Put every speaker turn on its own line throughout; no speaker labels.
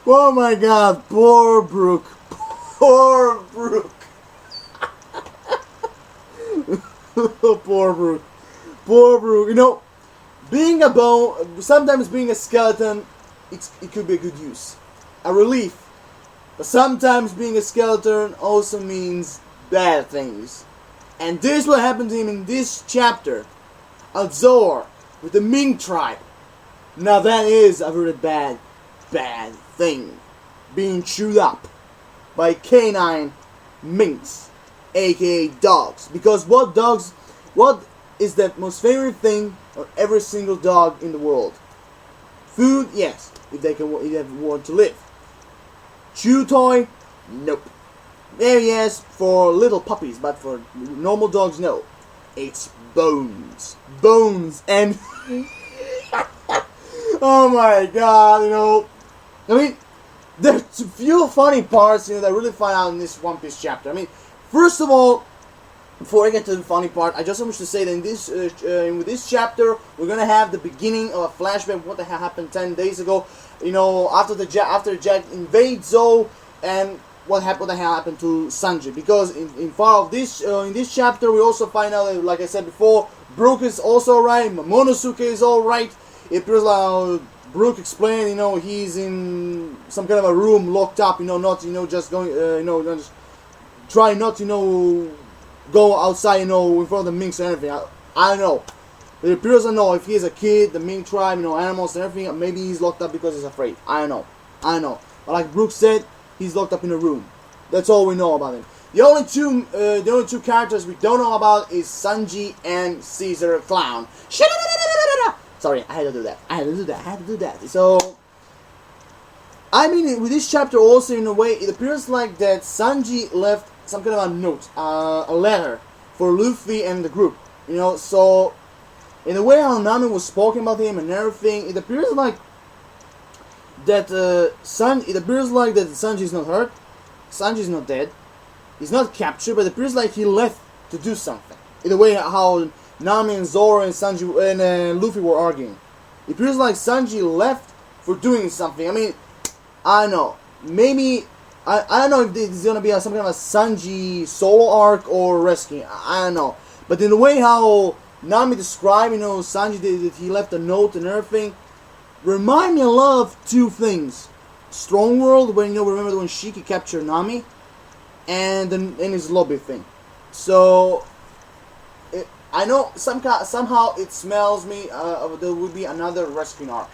Oh my god, poor Brook. Poor Brook. Poor Brook. Poor Brook. You know, being a bone, sometimes being a skeleton, it could be a good use. A relief. But sometimes being a skeleton also means bad things. And this is what happened to him in this chapter. A Zor with the Ming tribe. Now that is a really bad thing. Being chewed up by canine minks, aka dogs. Because what is the most favorite thing of every single dog in the world? Food, yes, if they want to live. Chew toy, nope. Maybe yes, for little puppies, but for normal dogs, no. It's bones. Bones and oh my god, you know. I mean, there's a few funny parts, you know, that I really find out in this One Piece chapter. I mean, first of all, before I get to the funny part, I just want to say that in this with this chapter, we're gonna have the beginning of a flashback of what the hell happened 10 days ago. You know, after Jack invades Zou, and what the hell happened to Sanji. Because in this chapter, we also find out that, like I said before, Brook is also alright, Momonosuke is alright. It appears like Brook explained, you know, he's in some kind of a room locked up, you know, not, you know, just going, you know, just try not, you know, go outside, you know, in front of the minks and everything. I don't know. It appears I know if he's a kid, the mink tribe, you know, animals and everything, maybe he's locked up because he's afraid. I don't know. But like Brook said, he's locked up in a room. That's all we know about him. The only two characters we don't know about is Sanji and Caesar Clown. Sorry, I had to do that. So, I mean, with this chapter also, in a way, it appears like that Sanji left some kind of a note, a letter for Luffy and the group. You know, so in the way how Nami was speaking about him and everything, it appears like that Sanji is not hurt, Sanji is not dead, he's not captured, but it appears like he left to do something. In the way how Nami and Zoro and Sanji and Luffy were arguing, it appears like Sanji left for doing something. I mean, I don't know. Maybe I don't know if this is gonna be some kind of a Sanji solo arc or rescue. I don't know. But in the way how Nami described, you know, Sanji that he left a note and everything, remind me a lot of two things: Strong World, when, you know, remember when Shiki captured Nami, and his lobby thing. So I know somehow it smells me there will be another rescue arc.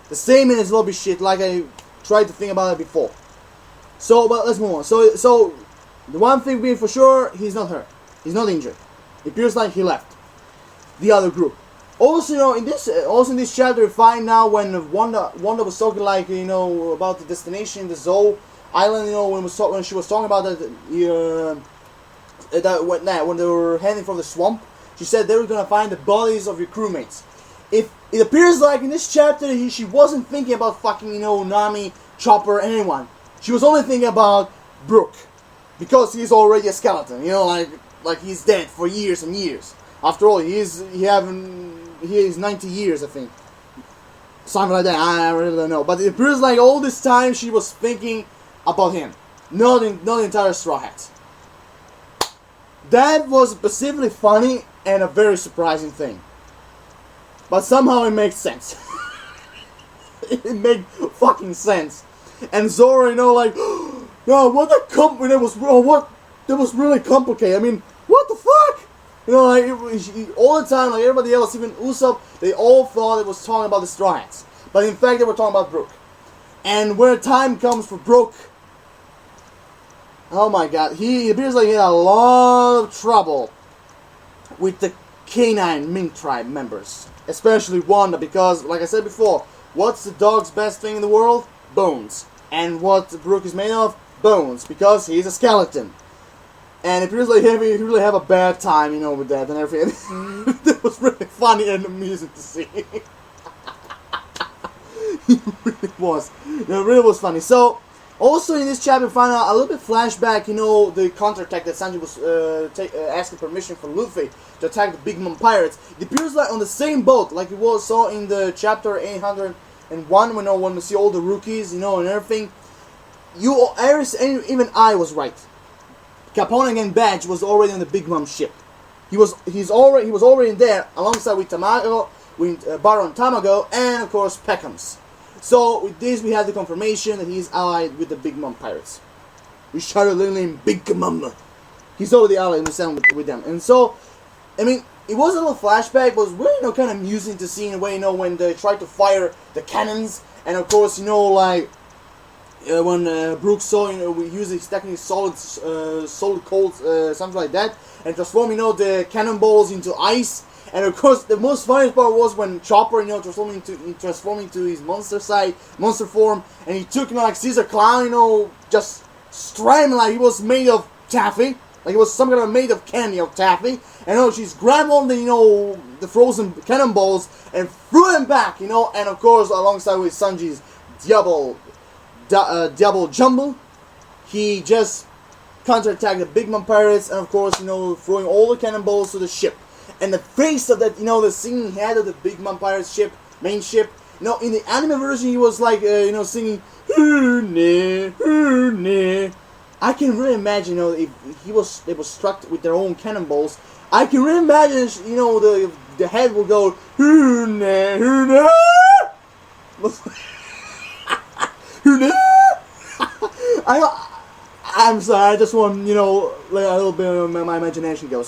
The same in his lobby shit, like I tried to think about it before. So, but let's move on. So the one thing being for sure, he's not hurt. He's not injured. It appears like he left the other group. Also, you know, in this chapter, we find now when Wanda was talking, like, you know, about the destination, the Zou Island. You know, when she was talking about when they were heading for the swamp, she said they were gonna find the bodies of your crewmates. If it appears like in this chapter, she wasn't thinking about fucking, you know, Nami, Chopper, anyone. She was only thinking about Brook, because he's already a skeleton. You know, like he's dead for years and years. After all, he is 90 years, I think. Something like that, I really don't know. But it appears like all this time she was thinking about him. Not the entire Straw Hats. That was specifically funny and a very surprising thing. But somehow it makes sense. It made fucking sense. And Zoro, you know, like, no, that was really complicated. I mean, what the fuck? You know, like, all the time, like everybody else, even Usopp, they all thought it was talking about the Straw Hats. But in fact, they were talking about Brook. And when time comes for Brook, oh my god, he appears like he had a lot of trouble with the canine mink tribe members. Especially Wanda, because, like I said before, what's the dog's best thing in the world? Bones. And what Brook is made of? Bones, because he's a skeleton. And it appears like he really have a bad time, you know, with that and everything. That was really funny and amusing to see. It really was. It really was funny. So, also in this chapter, we find out a little bit flashback, the counterattack that Sanji was asking permission for Luffy to attack the Big Mom pirates. It appears like on the same boat, like it was saw in the chapter 801, when we see all the rookies, and everything. Even I was right. Capone and Badge was already on the Big Mom ship. He was already in there alongside with Tamago, with Baron Tamago, and of course Peckham's. So with this, we have the confirmation that he's allied with the Big Mom pirates. We shouted literally in Big Mom. He's already allied with them, and so I mean, it was a little flashback, but it was really kind of amusing to see in a way, when they tried to fire the cannons, and of course, when Brook saw, we use his technique solid cold, something like that, and transform, the cannonballs into ice. And of course, the most funniest part was when Chopper, transformed into his monster form, and he took, like Caesar Clown, just straight him like he was made of taffy, like he was some kind of made of candy of taffy. And she's grabbed on the frozen cannonballs and threw them back, and of course, alongside with Sanji's double jumble, he just counterattacked the Big Mom pirates, and of course, throwing all the cannonballs to the ship. And the face of that, the singing head of the Big Mom pirates ship, main ship, in the anime version, he was like, singing, "Hune, hune." I can really imagine, if they were struck with their own cannonballs, I can really imagine, the head will go, "Hune, hune." I'm sorry, I just want, let a little bit of my imagination go.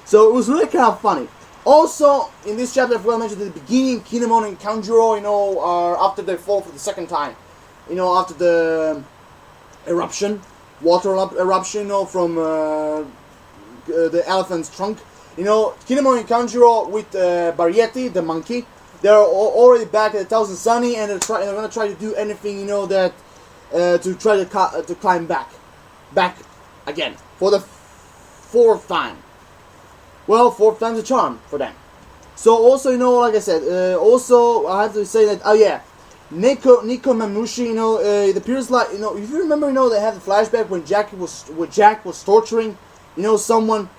So it was really kind of funny. Also, in this chapter, I forgot to mention at the beginning, Kinemon and Kanjuro, are after they fall for the second time. After the eruption, water eruption, from the elephant's trunk. Kinemon and Kanjuro with Barietti, the monkey, they're already back at the Thousand Sunny, and they're going to try to do anything, that to try to climb back again for the fourth time. Well, fourth time's a charm for them. So also, like I said, also I have to say that Nico Mamushi, it appears like if you remember, they have the flashback when Jack was torturing, someone.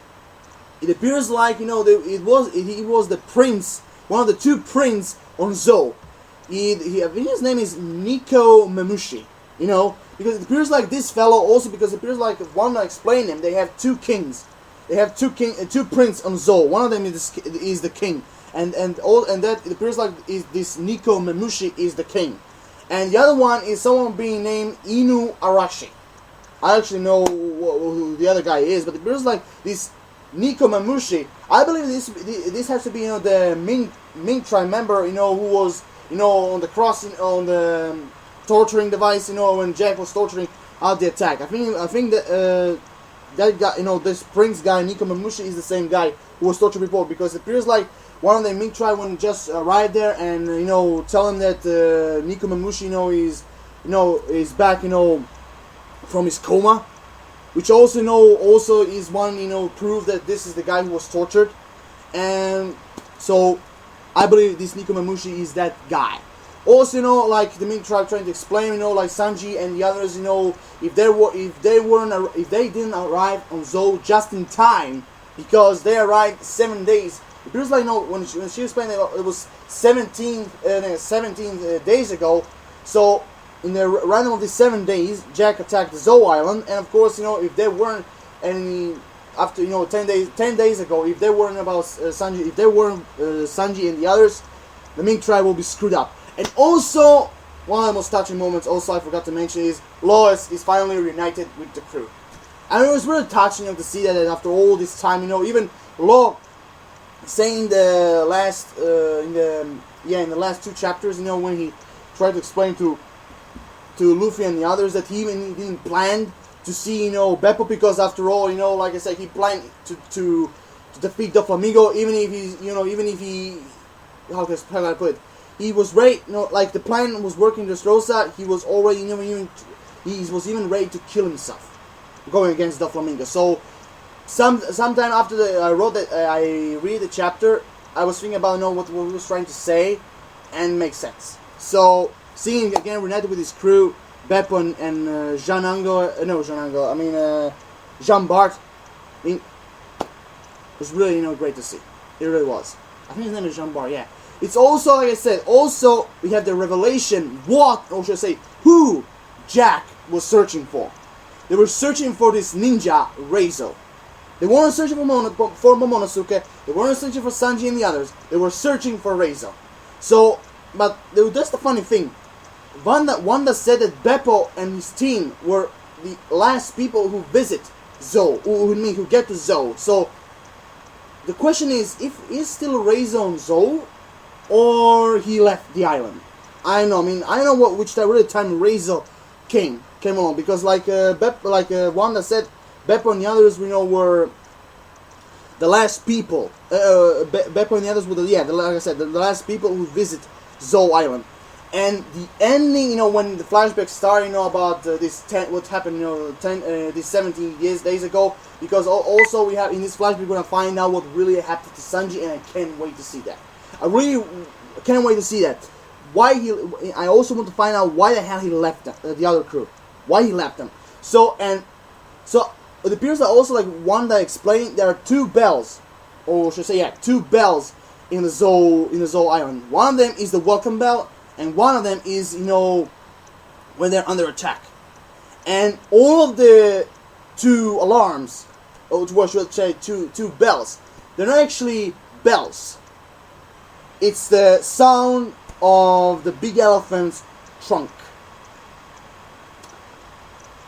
It appears like he was the prince, one of the two princes on Zou. I think his name is Nico Mamushi. Because it appears like this fellow also, because it appears like, if one to explain him, they have two kings. They have two princes on Zou. One of them is the king, and that it appears like this Nico Mamushi is the king, and the other one is someone being named Inu Arashi. I actually know who the other guy is, but it appears like this Nico Mamushi. I believe this has to be the Ming tribe member who was on the cross on the torturing device when Jack was torturing out the attack. I think that. That guy, this prince guy, Nico Mamushi, is the same guy who was tortured before, because it appears like one of the Ming tribe when just arrived there and tell him that Nico Mamushi is back from his coma, which also is one proof that this is the guy who was tortured, and so I believe this Nico Mamushi is that guy. Also, like the Ming tribe trying to explain, like Sanji and the others, if they didn't arrive on Zou just in time, because they arrived 7 days. It feels like when she explained it was 17 days ago. So in the random of these 7 days, Jack attacked Zou Island, and of course, if there weren't any after 10 days ago, if they weren't about Sanji, if they weren't Sanji and the others, the Ming tribe will be screwed up. And also, one of the most touching moments, also I forgot to mention, is Lois is finally reunited with the crew. And it was really touching to see that after all this time, even Law saying the last, in the last 2 chapters, when he tried to explain to Luffy and the others that he even didn't plan to see, Beppo, because after all, like I said, he planned to defeat Doflamingo, even if he, how can I put it? He was ready, like the plan was working Dressrosa. He was already, he was even ready to kill himself, going against Doflamingo. So, sometime after I read the chapter, I was thinking about what he was trying to say, and make sense. So, seeing again reunited with his crew, Beppo and Jean Bart. I mean, it was really, great to see. It really was. I think his name is Jean Bart, yeah. It's also, like I said, also we have the revelation what, or should I say, who Jack was searching for. They were searching for this ninja, Reizo. They weren't searching for Momonosuke, they weren't searching for Sanji and the others, they were searching for Reizo. So, but that's the funny thing. Wanda said that Beppo and his team were the last people who visit Zou, who get to Zou. So, the question is still Reizo on Zou, or he left the island? I don't know. I don't know which time Reizo came along, because Wanda said, Beppo and the others, were the last people. Beppo and the others were like I said, the last people who visit Zou Island. And the ending, when the flashback start, about what happened, this 17 days ago. Because also we have in this flashback, we're gonna find out what really happened to Sanji, and I can't wait to see that. I really can't wait to see that. I also want to find out why the hell he left the other crew. Why he left them. So it appears that also, like Wanda explained, there are two bells, or should I say, two bells in the Zou Island. One of them is the welcome bell, and one of them is, when they're under attack. And all of the two alarms, or what should I say, two bells, they're not actually bells. It's the sound of the big elephant's trunk.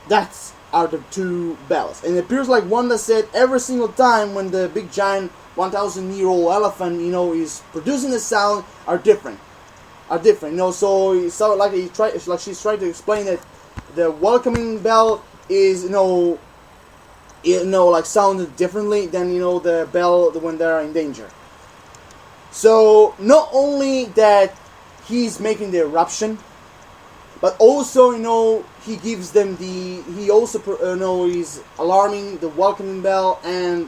That's are the two bells. And it appears like Wanda said, every single time when the big giant 1,000-year-old elephant, is producing the sound, are different. So it sounded like she's trying to explain that the welcoming bell is, like sounded differently than, the bell when they're in danger. So not only that he's making the eruption, but also, he gives them he also, is alarming the welcoming bell and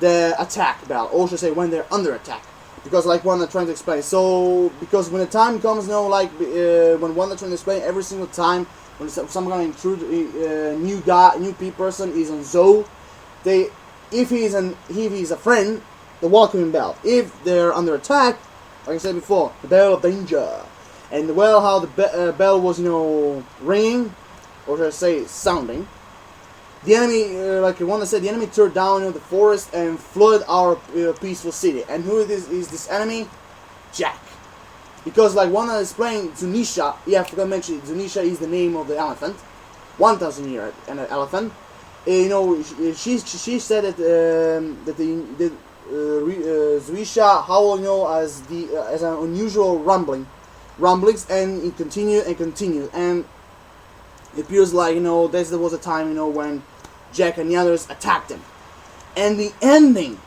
the attack bell, or should I say, when they're under attack. Because, like Wanda trying to explain, so, because when the time comes, when Wanda trying to explain, every single time, when some kind of new person is on Zou, if he's a friend, the welcoming bell. If they're under attack, like I said before, the bell of danger. And how the bell was, ringing, or should I say, sounding, the enemy, like Wanda said, the enemy tore down the forest and flooded our peaceful city. And who is this enemy? Jack. Because, like Wanda explained, Zunisha, I forgot to mention, Zunisha is the name of the elephant, 1,000-year elephant. She said that Zunisha howl, as an unusual rumblings, and it continued, and it appears like, there was a time, when Jack and the others attacked him. And the ending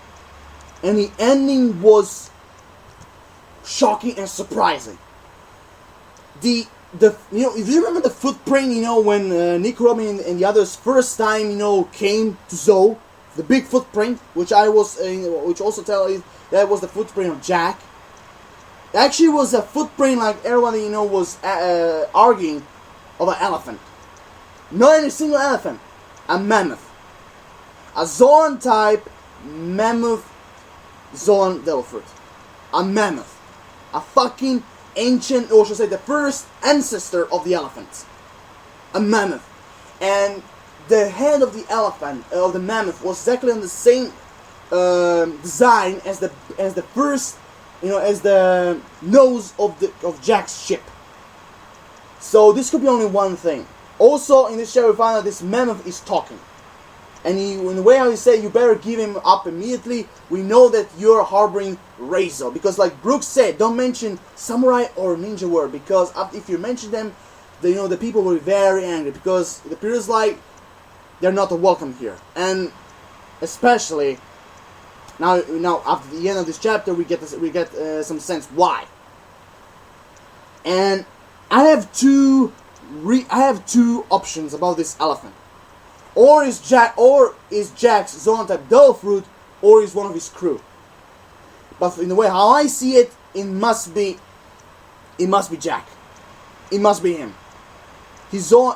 was shocking and surprising. If you remember the footprint, when Nick Robin and the others first time, came to Zou, the big footprint, which also tell you that was the footprint of Jack. It actually was a footprint, like everybody, was arguing, of an elephant. Not any single elephant. A mammoth. A Zoan type Mammut Zoan Devil Fruit. A mammoth. A fucking ancient, or should I say, the first ancestor of the elephants. A mammoth. And the head of the elephant, of the mammoth, was exactly on the same design as the first, as the nose of Jack's ship. So this could be only one thing. Also, in this show, we find out this mammoth is talking. And in the way how he said, you better give him up immediately, we know that you're harboring Reizo. Because like Brook said, don't mention samurai or ninja word, because if you mention them, the people will be very angry, because it appears like they're not welcome here. And especially now after the end of this chapter, we get some sense why. And I have two options about this elephant. Or is Jack's Zoan type Devil Fruit, or is one of his crew. But in the way how I see it, it must be it must be Jack. It must be him. So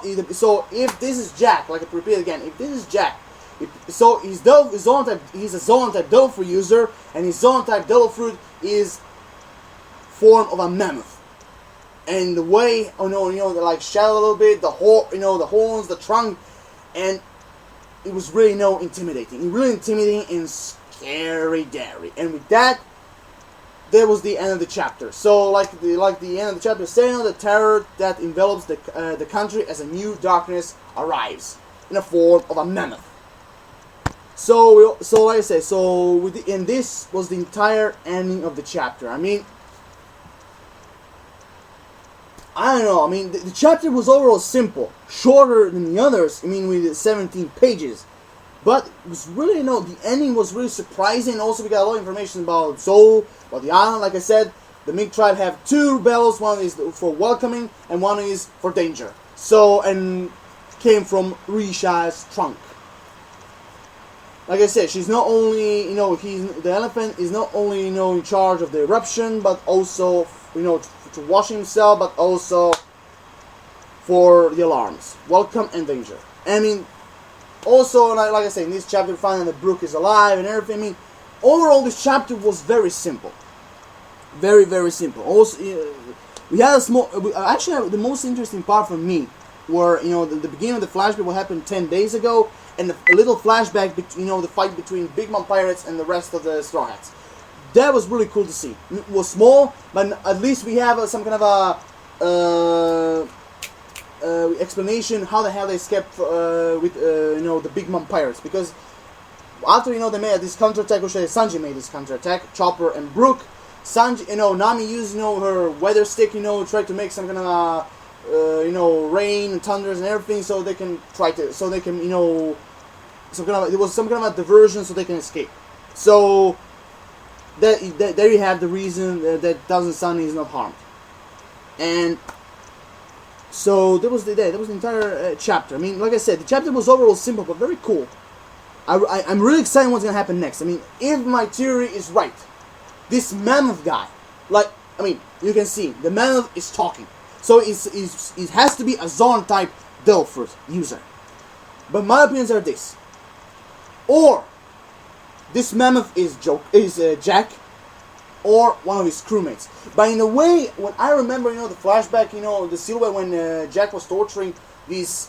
if this is Jack, like I repeat again, if this is Jack, he's a Zoan type Devil Fruit user, and his Zoan type Devil Fruit is form of a mammoth. And the way, like shell a little bit, the horns, the trunk, and it was really intimidating. Really intimidating and scary dairy. And with that, that was the end of the chapter. So, like the end of the chapter saying, the terror that envelops the country as a new darkness arrives in the form of a mammoth. So like I said, and this was the entire ending of the chapter. I mean, I don't know. I mean, the chapter was overall simple, shorter than the others. I mean, with 17 pages. But it was really, the ending was really surprising. Also, we got a lot of information about Seoul, about the island. Like I said, the Ming tribe have two bells. One is for welcoming, and one is for danger. So, and came from Risha's trunk. Like I said, she's not only, the elephant is not only, in charge of the eruption, but also, to wash himself, but also for the alarms. Welcome and danger. I mean, also, like I said, in this chapter, we find that Brook is alive and everything. I mean, overall, this chapter was very simple. Very, very simple. Also, we had a small... Actually, the most interesting part for me were, the beginning of the flashback, what happened 10 days ago, and a little flashback, the fight between Big Mom Pirates and the rest of the Straw Hats. That was really cool to see. It was small, but at least we have some kind of a explanation how the hell they escaped with the Big Mom Pirates, because after they made this counterattack, which Sanji made this counterattack, Chopper and Brook. Sanji, Nami used her weather stick, tried to make some kind of rain and thunders and everything, so they can there was some kind of a diversion so they can escape. So there you have the reason that Thousand Sun is not harmed. And so that was the entire chapter. I mean, like I said, the chapter was overall simple but very cool. I'm really excited what's gonna happen next. I mean, if my theory is right, this mammoth guy, you can see the mammoth is talking. So it has to be a Zoan type Devil Fruit user. But my opinions are this: or this mammoth is Jack, or one of his crewmates. But in a way, when I remember, the flashback, the silhouette when Jack was torturing these,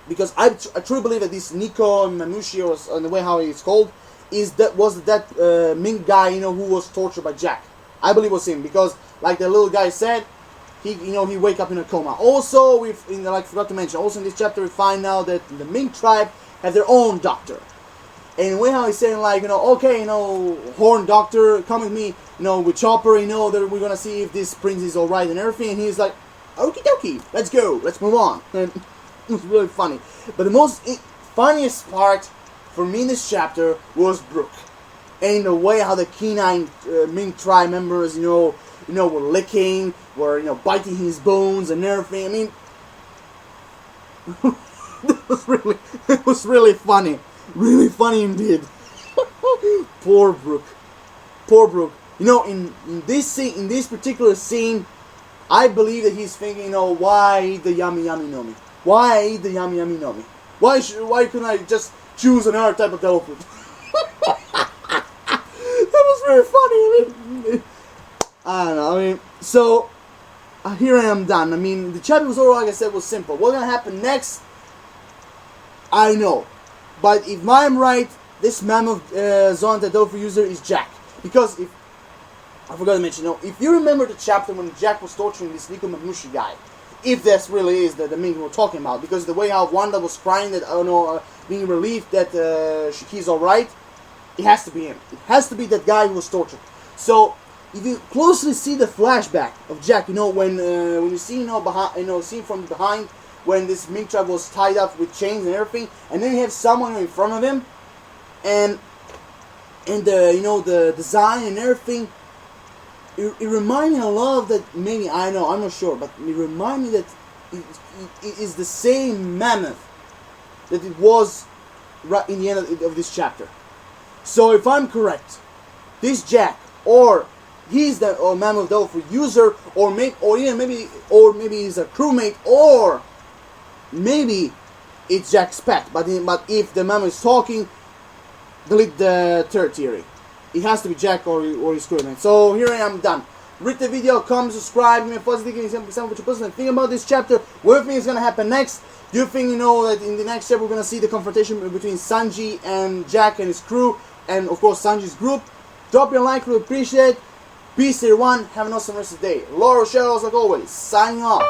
because I truly believe that this Nico Mamushi, or in the way how he's called, was that Ming guy, who was tortured by Jack. I believe it was him, because like the little guy said, he wake up in a coma. Also, forgot to mention, also in this chapter we find out that the Ming tribe have their own doctor. And the way how he's saying, okay, Horn Doctor, come with me, with Chopper, that we're gonna see if this prince is alright and everything. And he's like, okie dokie, let's go, let's move on. And it was really funny. But the funniest part for me in this chapter was Brook. And the way how the Kenine Ming tribe members, were licking, were, biting his bones and everything. I mean, it was really funny. Really funny indeed. Poor Brook. Poor Brook. In this particular scene, I believe that he's thinking, why eat the Yami Yami No Mi? Why eat the Yami Yami No Mi? Why couldn't I just choose another type of devil fruit? That was very funny. I don't know. So here I am done. The chapter was all, like I said, was simple. What's gonna happen next? I know. But if I'm right, this Mammut Zoan Devil Fruit user is Jack. Because I forgot to mention, if you remember the chapter when Jack was torturing this Nico Mamushi guy, if this really is the Ming we're talking about, because the way how Wanda was crying that, being relieved that he's alright, it has to be him. It has to be that guy who was tortured. So, if you closely see the flashback of Jack, when you see, behind, see from behind, when this Ming tribe was tied up with chains and everything, and then you have someone in front of him, and the design and everything, it reminded me a lot of that. Maybe I'm not sure, but it reminded me that it is the same mammoth that it was right in the end of this chapter. So if I'm correct, this Jack or he's the Mammut Devil Fruit user, or maybe he's a crewmate, or maybe it's Jack's pet. But if the Mammut is talking, delete the third theory. It has to be Jack or his crewmate. So here I am, done. Rate the video, comment, subscribe, give me a positive, give me some what you personally think about this chapter. What do you think is gonna happen next? Do you think that in the next chapter we're gonna see the confrontation between Sanji and Jack and his crew, and of course Sanji's group? Drop your like, really appreciate it. Peace everyone, have an awesome rest of the day. Laurel Shadows like always, signing off.